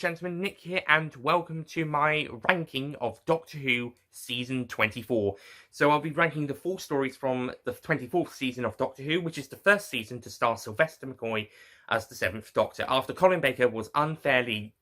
gentlemen, Nick here, and welcome to my ranking of Doctor Who Season 24. So I'll be ranking the 4 stories from the 24th season of Doctor Who, which is the first season to star Sylvester McCoy as the 7th Doctor, after Colin Baker was unfairly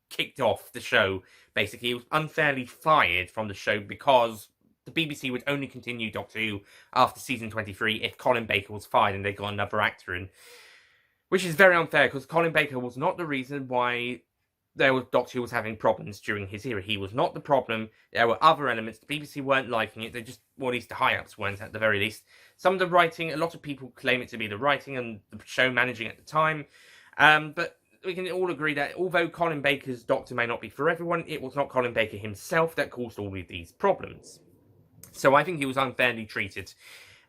kicked off the show. Basically, he was unfairly fired from the show because the BBC would only continue Doctor Who after Season 23 if Colin Baker was fired and they got another actor in. Which is very unfair, because Colin Baker was not the reason why Doctor Who was having problems during his era. He was not the problem. There were other elements. The BBC weren't liking it. They just, well, at least the high-ups weren't, at the very least. Some of the writing, a lot of people claim it to be the writing and the show managing at the time. But we can all agree that although Colin Baker's Doctor may not be for everyone, it was not Colin Baker himself that caused all of these problems. So I think he was unfairly treated.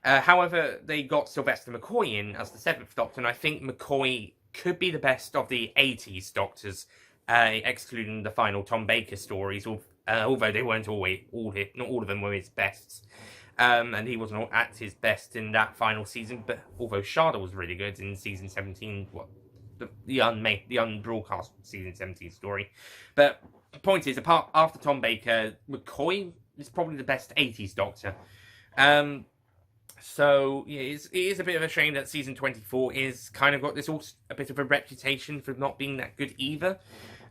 However, they got Sylvester McCoy in as the 7th Doctor, and I think McCoy could be the best of the 80s Doctors, excluding the final Tom Baker stories, although they weren't not all of them were his bests. And he wasn't at his best in that final season, but although Shada was really good in season 17, the unbroadcast season 17 story. But the point is, after Tom Baker, McCoy is probably the best 80s Doctor. So, yeah, it is a bit of a shame that Season 24 is kind of got this a bit of a reputation for not being that good either.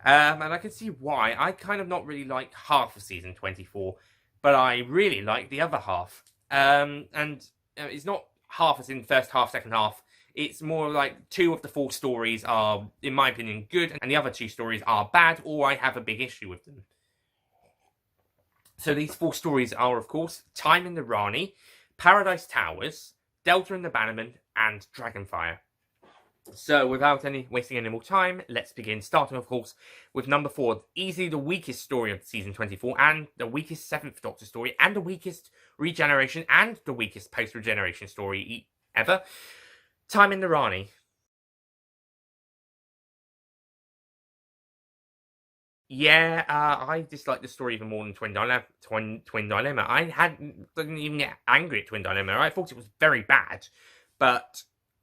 And I can see why. I kind of not really like half of Season 24, but I really like the other half. And it's not half as in first half, second half. It's more like 2 of the 4 stories are, in my opinion, good, and the other 2 stories are bad, or I have a big issue with them. So these 4 stories are, of course, Time in the Rani, Paradise Towers, Delta and the Bannermen, and Dragonfire. So, without wasting any more time, let's begin. Starting, of course, with number 4, easily the weakest story of season 24, and the weakest 7th Doctor story, and the weakest regeneration, and the weakest post-regeneration story ever. Time in the Rani. Yeah, I dislike the story even more than Twin Dilemma. I didn't even get angry at Twin Dilemma. I thought it was very bad, but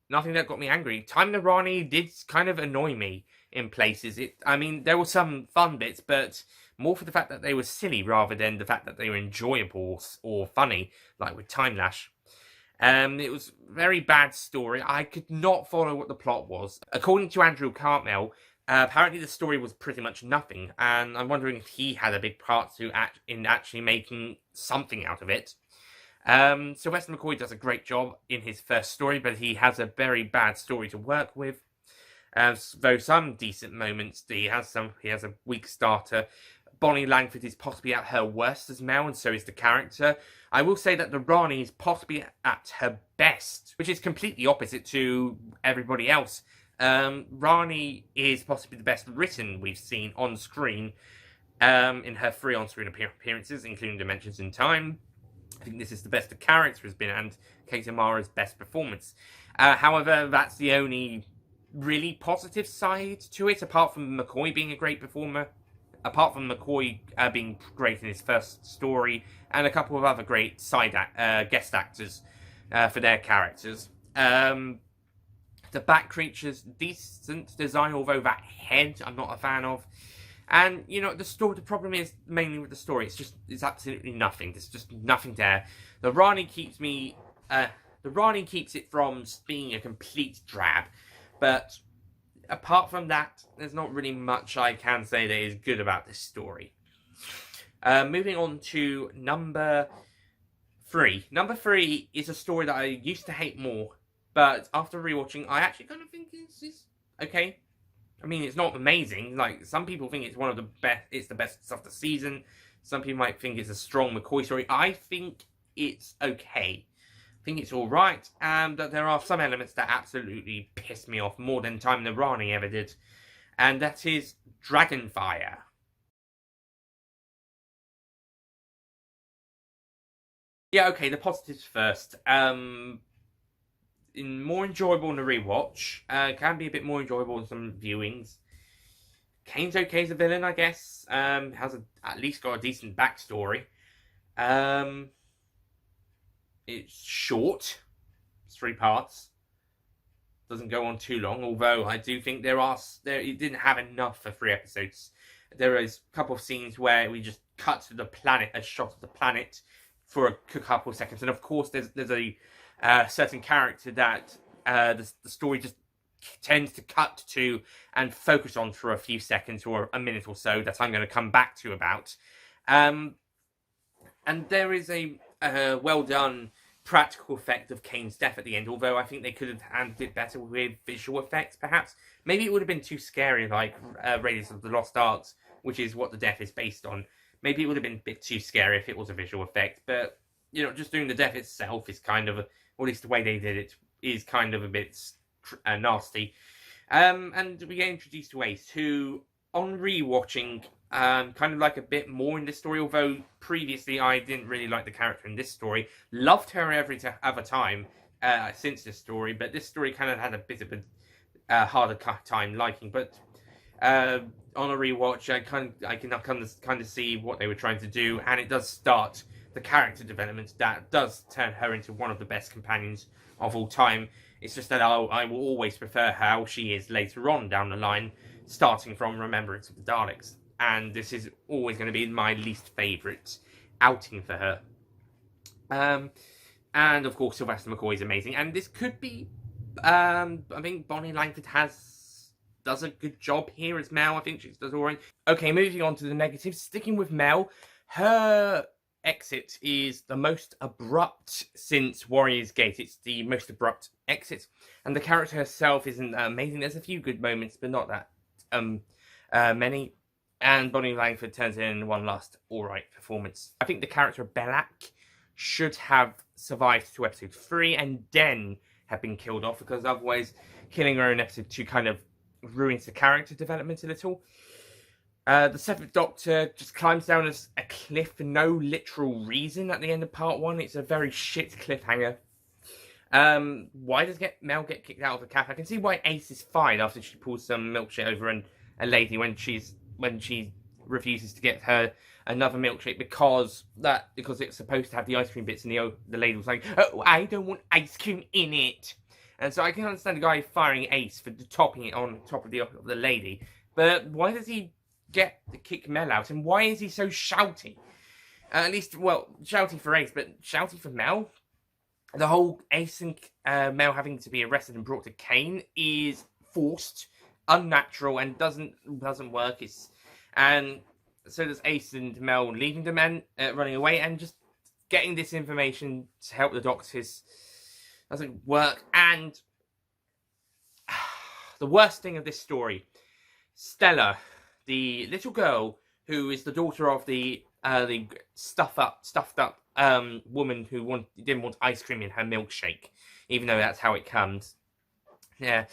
nothing that got me angry. Time in the Rani did kind of annoy me in places. I mean, there were some fun bits, but more for the fact that they were silly rather than the fact that they were enjoyable or funny, like with Time Lash. It was a very bad story. I could not follow what the plot was. According to Andrew Cartmel, apparently the story was pretty much nothing, and I'm wondering if he had a big part in actually making something out of it. Sylvester McCoy does a great job in his first story, but he has a very bad story to work with. Though some decent moments, he has a weak starter. Bonnie Langford is possibly at her worst as Mel, and so is the character. I will say that the Rani is possibly at her best, which is completely opposite to everybody else. Rani is possibly the best written we've seen on screen in her 3 on-screen appearances, including Dimensions in Time. I think this is the best the character has been, and Kate Amara's best performance. However, that's the only really positive side to it, apart from McCoy being a great performer. Apart from McCoy being great in his first story, and a couple of other great guest actors for their characters. The Bat Creature's decent design, although that head I'm not a fan of. And, you know, the problem is mainly with the story. It's absolutely nothing. There's just nothing there. The Rani keeps it from being a complete drab. But apart from that, there's not really much I can say that is good about this story. Moving on to number 3. Number 3 is a story that I used to hate more, but after rewatching, I actually kind of think it's okay. I mean, it's not amazing. Like, some people think it's one of the best. It's the best of the season. Some people might think it's a strong McCoy story. I think it's okay. I think it's all right. And that there are some elements that absolutely piss me off more than Time in the Rani ever did, and that is Dragonfire. Yeah, okay. The positives first. More enjoyable in a rewatch. Can be a bit more enjoyable in some viewings. Kane's okay as a villain, I guess. Has at least got a decent backstory. It's short. It's 3 parts. Doesn't go on too long, although I do think it didn't have enough for 3 episodes. There is a couple of scenes where we just cut to the planet, a shot of the planet for a couple of seconds. And of course, there's a certain character that the story just tends to cut to and focus on for a few seconds or a minute or so that I'm going to come back to about. And there is a well done practical effect of Kane's death at the end, although I think they could have handled it better with visual effects, perhaps. Maybe it would have been too scary, like Raiders of the Lost Arks, which is what the death is based on. Maybe it would have been a bit too scary if it was a visual effect, but, you know, just doing the death itself is kind of, or at least the way they did it, is kind of a bit nasty. And we get introduced to Ace, who, on rewatching, kind of like a bit more in this story, although previously I didn't really like the character in this story. Loved her every other time since this story, but this story kind of had a bit of a harder time liking. But on a rewatch, I can kind of see what they were trying to do, and it does start the character development that does turn her into one of the best companions of all time. It's just that I will always prefer how she is later on down the line, starting from Remembrance of the Daleks. And this is always going to be my least favourite outing for her. And of course, Sylvester McCoy is amazing. And this could be, I think Bonnie Langford does a good job here as Mel. I think she does alright. Okay, moving on to the negatives. Sticking with Mel, her exit is the most abrupt since Warrior's Gate. It's the most abrupt exit. And the character herself isn't amazing. There's a few good moments, but not that many. And Bonnie Langford turns in one last alright performance. I think the character of Belak should have survived to episode 3 and then have been killed off, because otherwise killing her in episode 2 kind of ruins the character development a little. The Seventh Doctor just climbs down a cliff for no literal reason at the end of part 1. It's a very shit cliffhanger. Why does Mel get kicked out of the cafe? I can see why Ace is fine after she pulls some milkshake over a lady when she refuses to get her another milkshake because it's supposed to have the ice cream bits, and the lady was like, "Oh, I don't want ice cream in it." And so I can understand the guy firing Ace for topping it on top of the lady, but why does he get to kick Mel out, and why is he so shouty? At least, well, shouty for Ace, but shouty for Mel? The whole Ace and Mel having to be arrested and brought to Kane is forced, unnatural, and doesn't work. And so does Ace and Mel leaving them and running away, and just getting this information to help the doctors doesn't work. And the worst thing of this story, Stella, the little girl who is the daughter of the stuffed up woman who didn't want ice cream in her milkshake, even though that's how it comes. Yeah,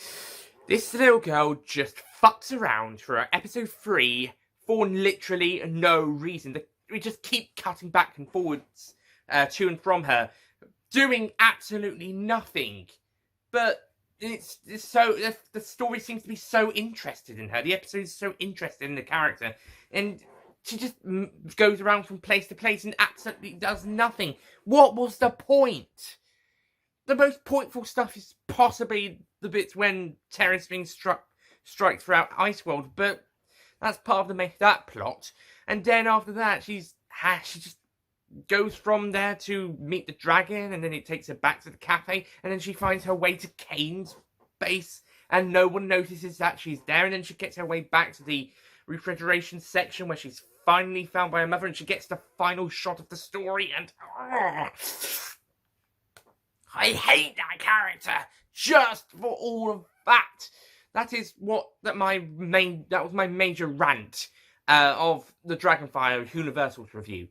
this little girl just fucks around for episode 3 for literally no reason. We just keep cutting back and forwards to and from her, doing absolutely nothing. But it's so the story seems to be so interested in her. The episode is so interested in the character, and she just goes around from place to place and absolutely does nothing. What was the point? The most pointful stuff is possibly the bits when Terra's being strike throughout Iceworld, but that's part of that plot. And then after that, she just goes from there to meet the dragon, and then it takes her back to the cafe, and then she finds her way to Kane's base, and no one notices that she's there, and then she gets her way back to the refrigeration section where she's finally found by her mother, and she gets the final shot of the story, and I hate that character just for all of that. That was my major rant of the Dragonfire Universal's review.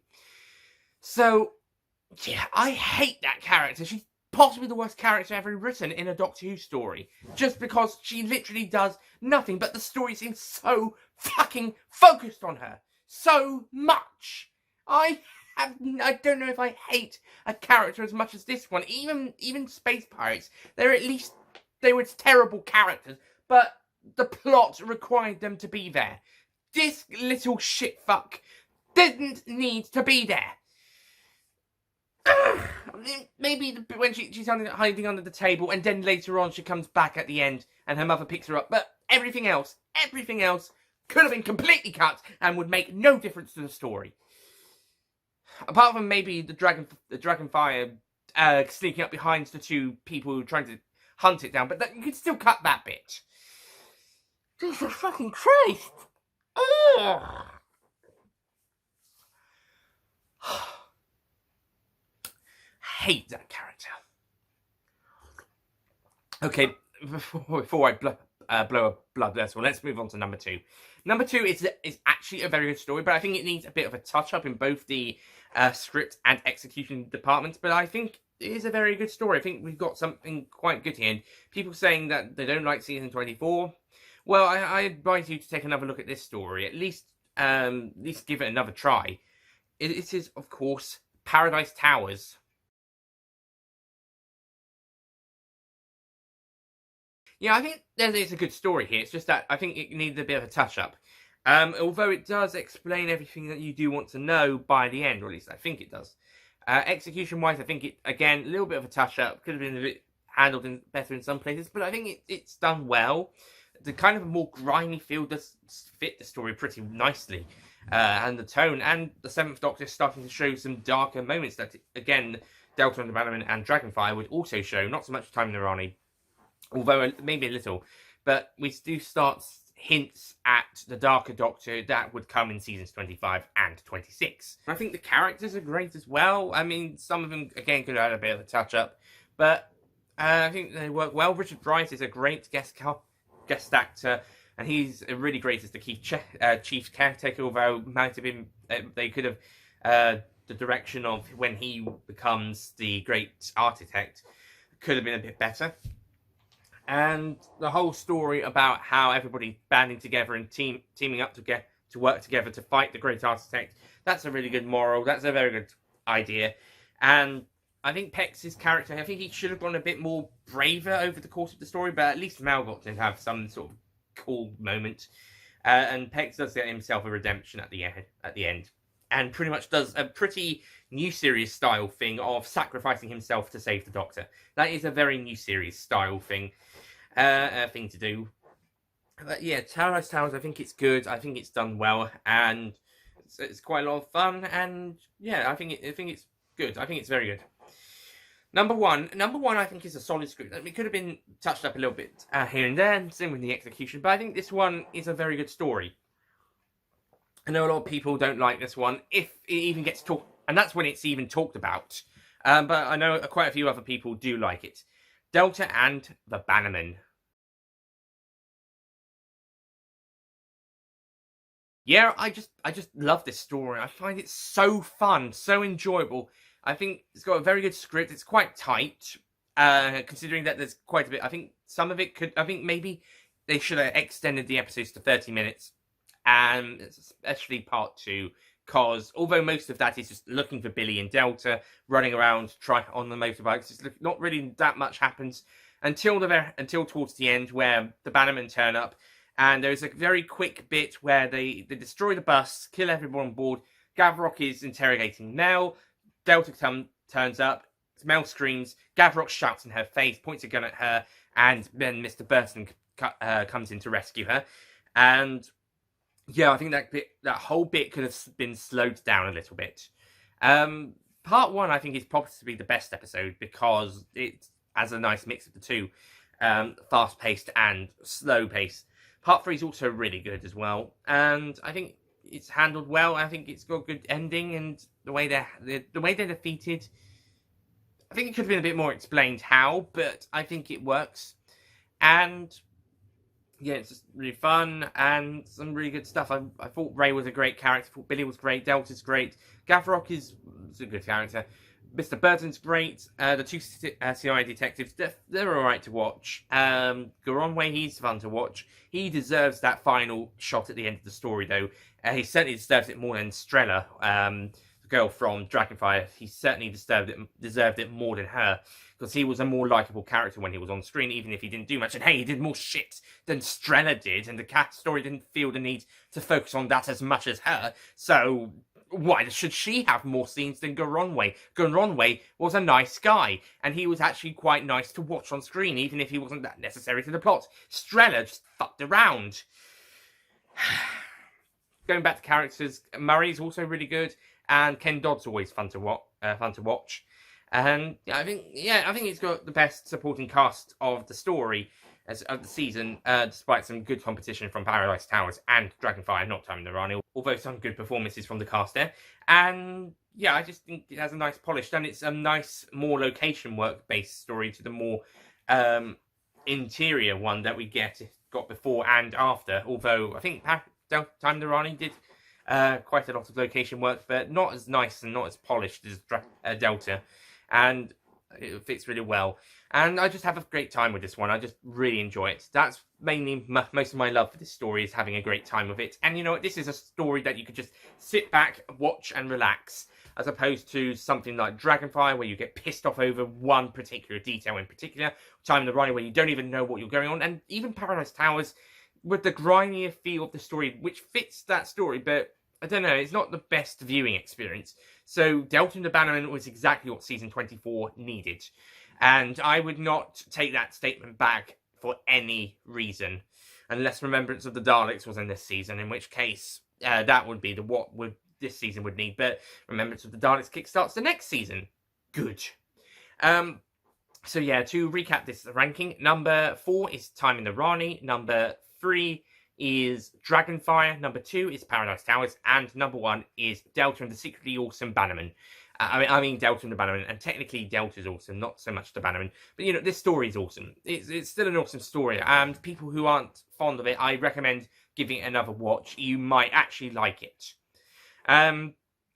So, yeah, I hate that character. She's possibly the worst character ever written in a Doctor Who story, just because she literally does nothing, but the story seems so fucking focused on her. So much. I don't know if I hate a character as much as this one. Even Space Pirates, they were terrible characters, but the plot required them to be there. This little shitfuck didn't need to be there. Maybe when she's hiding under the table, and then later on she comes back at the end and her mother picks her up. But everything else could have been completely cut and would make no difference to the story. Apart from maybe the Dragonfire sneaking up behind the two people trying to hunt it down, but you could still cut that bit. Jesus fucking Christ! Ugh. Hate that character. Okay, before I blow a blood vessel, let's move on to number 2. Number 2 is actually a very good story, but I think it needs a bit of a touch-up in both the script and execution departments, but I think it is a very good story. I think we've got something quite good here, and people saying that they don't like season 24, well, I advise you to take another look at this story, at least give it another try. It is, of course, Paradise Towers. Yeah, I think there's a good story here. It's just that I think it needs a bit of a touch-up. Although it does explain everything that you do want to know by the end, or at least I think it does. Execution-wise, I think it, again, a little bit of a touch-up. Could have been a bit handled better in some places, but I think it's done well. The kind of more grimy feel does fit the story pretty nicely. And the tone, and the 7th Doctor is starting to show some darker moments that, again, Delta and the Bannermen and Dragonfire would also show. Not so much time in the Rani, although maybe a little, but we do start hints at the darker Doctor that would come in seasons 25 and 26. I think the characters are great as well. I mean, some of them, again, could have had a bit of a touch-up, but I think they work well. Richard Bright is a great guest actor, and he's really great as the chief caretaker, although might have been, they could have, the direction of when he becomes the great architect could have been a bit better. And the whole story about how everybody banding together and teaming up to work together to fight the Great Architect, that's a really good moral. That's a very good idea. And I think Pex's character, I think he should have gone a bit more braver over the course of the story, but at least Mal got to have some sort of cool moment. And Pex does get himself a redemption at the end. And pretty much does a pretty new series style thing of sacrificing himself to save the Doctor. That is a very new series style thing to do. But yeah, Paradise Towers, I think it's good. I think it's done well, and it's quite a lot of fun. And yeah, I think it's good. I think it's very good. Number one, I think is a solid script. It could have been touched up a little bit here and there, same with the execution, but I think this one is a very good story. I know a lot of people don't like this one, if it even gets talked, and that's when it's even talked about. But I know quite a few other people do like it. Delta and the Bannermen. Yeah, I just love this story. I find it so fun, so enjoyable. I think it's got a very good script. It's quite tight, considering that there's quite a bit. I think some of it could. I think maybe they should have extended the episodes to 30 minutes. And especially part 2, because although most of that is just looking for Billy and Delta, running around, trying on the motorbikes, it's not really that much happens until towards the end, where the Bannermen turn up, and there's a very quick bit where they destroy the bus, kill everyone on board. Gavrok is interrogating Mel. Delta turns up. Mel screams. Gavrok shouts in her face, points a gun at her, and then Mr. Burton comes in to rescue her. And yeah, I think that whole bit could have been slowed down a little bit. Part 1, I think, is possibly the best episode because it has a nice mix of the two, fast-paced and slow-paced. Part 3 is also really good as well, and I think it's handled well. I think it's got a good ending, and the way they're defeated, I think it could have been a bit more explained how, but I think it works. And yeah, it's just really fun and some really good stuff. I thought Ray was a great character. I thought Billy was great. Delta's great. Gavrok is a good character. Mr. Burton's great. The two CI detectives, they're all right to watch. Goronway, he's fun to watch. He deserves that final shot at the end of the story, though. He certainly deserves it more than Strella, the girl from Dragonfire. He certainly deserved it more than her, because he was a more likeable character when he was on screen, even if he didn't do much. And hey, he did more shit than Strella did, and the cat story didn't feel the need to focus on that as much as her. So why should she have more scenes than Goronway? Goronway was a nice guy, and he was actually quite nice to watch on screen, even if he wasn't that necessary to the plot. Strella just fucked around. Going back to characters, Murray's also really good, and Ken Dodd's always fun to watch. And I think it's got the best supporting cast of the story of the season, despite some good competition from Paradise Towers and Dragonfire, not Time the Rani, although some good performances from the cast there. And yeah, I just think it has a nice polish, and it's a nice, more location work based story to the more interior one that we got before and after. Although I think Time the Rani did quite a lot of location work, but not as nice and not as polished as Delta, and it fits really well. And I just have a great time with this one. I just really enjoy it. That's mainly most of my love for this story, is having a great time with it. And you know what? This is a story that you could just sit back, watch and relax, as opposed to something like Dragonfire, where you get pissed off over one particular detail in particular. Time the Rani, where you don't even know what you're going on. And even Paradise Towers, with the grimier feel of the story, which fits that story, but I don't know, it's not the best viewing experience. So Delta and the Bannermen was exactly what Season 24 needed. And I would not take that statement back for any reason, unless Remembrance of the Daleks was in this season, in which case that would be what this season would need. But Remembrance of the Daleks kickstarts the next season. Good. So yeah, to recap this ranking, number 4 is Time in the Rani, number 3 is Dragonfire, number 2 is Paradise Towers, and number 1 is Delta and the Secretly Awesome Bannerman. I mean Delta and the Bannerman, and technically Delta's awesome, not so much the Bannerman. But you know, this story is awesome. It's still an awesome story, and people who aren't fond of it, I recommend giving it another watch. You might actually like it.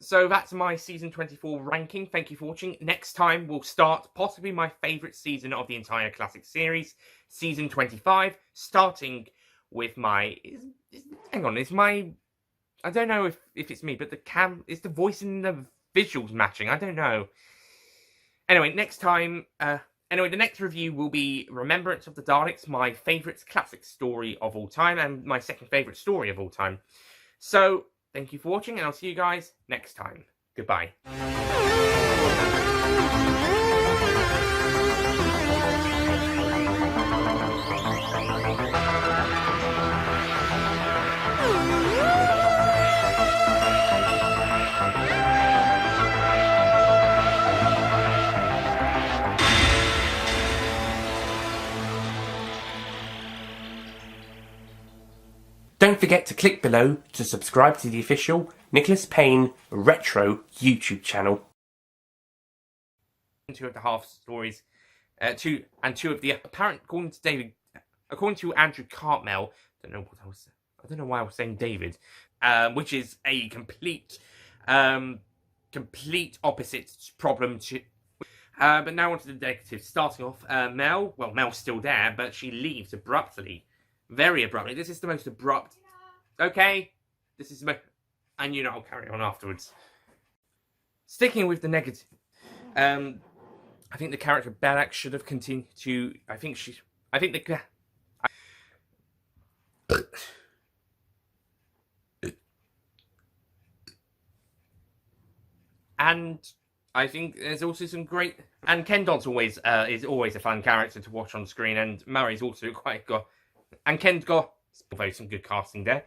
So that's my Season 24 ranking. Thank you for watching. Next time we'll start possibly my favourite season of the entire classic series, Season 25, starting with my... I don't know if it's me, but is the voice in the visuals matching? I don't know. Anyway, the next review will be Remembrance of the Daleks, my favourite classic story of all time, and my second favourite story of all time. So, thank you for watching, and I'll see you guys next time. Goodbye. Don't forget to click below to subscribe to the official Nicholas Payne Retro YouTube channel. 2 of the half stories, two of the apparent, according to Andrew Cartmel, I don't know why I was saying David, which is a complete opposite problem to. But now on to the detective. Starting off, Mel's still there, but she leaves abruptly. Very abruptly. This is the most abrupt. Okay, this is and you know I'll carry on afterwards. Sticking with the negative, I think the character Belak should have continued to. And I think there's also some great. And Ken Dodd's is always a fun character to watch on screen, and Murray's also quite good. And Ken's got some good casting there.